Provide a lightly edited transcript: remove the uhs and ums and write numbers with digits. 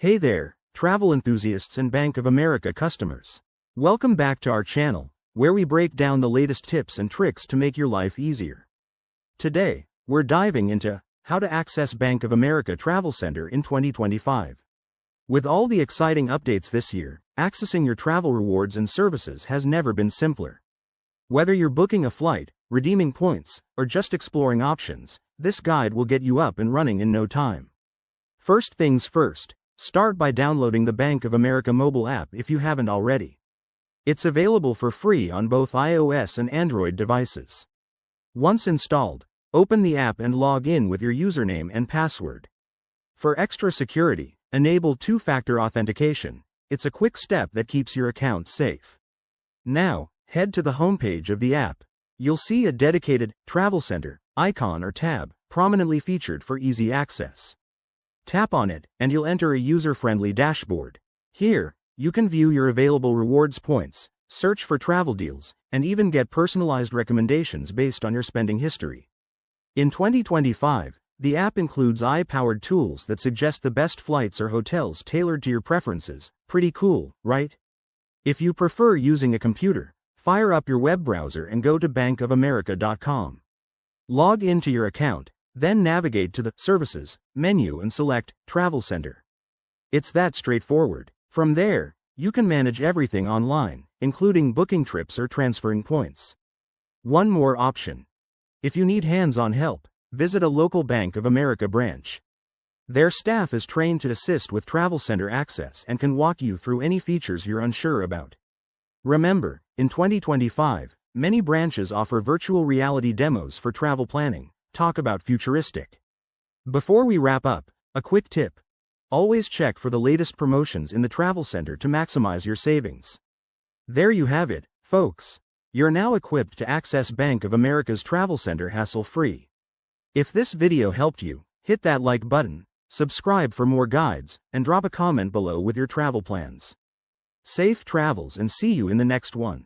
Hey there, travel enthusiasts and Bank of America customers. Welcome back to our channel, where we break down the latest tips and tricks to make your life easier. Today, we're diving into how to access Bank of America Travel Center in 2025. With all the exciting updates this year, accessing your travel rewards and services has never been simpler. Whether you're booking a flight, redeeming points, or just exploring options, this guide will get you up and running in no time. First things first, start by downloading the Bank of America mobile app if you haven't already. It's available for free on both iOS and Android devices. Once installed, open the app and log in with your username and password. For extra security, enable two-factor authentication. It's a quick step that keeps your account safe. Now, head to the homepage of the app. You'll see a dedicated Travel Center icon or tab, prominently featured for easy access. Tap on it, and you'll enter a user-friendly dashboard. Here, you can view your available rewards points, search for travel deals, and even get personalized recommendations based on your spending history. In 2025, the app includes AI-powered tools that suggest the best flights or hotels tailored to your preferences. Pretty cool, right? If you prefer using a computer, fire up your web browser and go to bankofamerica.com. Log into your account, then navigate to the Services menu and select Travel Center. It's that straightforward. From there, you can manage everything online, including booking trips or transferring points. One more option. If you need hands-on help, visit a local Bank of America branch. Their staff is trained to assist with Travel Center access and can walk you through any features you're unsure about. Remember, in 2025, many branches offer virtual reality demos for travel planning. Talk about futuristic. Before we wrap up, a quick tip. Always check for the latest promotions in the Travel Center to maximize your savings. There you have it, folks. You're now equipped to access Bank of America's Travel Center hassle-free. If this video helped you, hit that like button, subscribe for more guides, and drop a comment below with your travel plans. Safe travels and see you in the next one.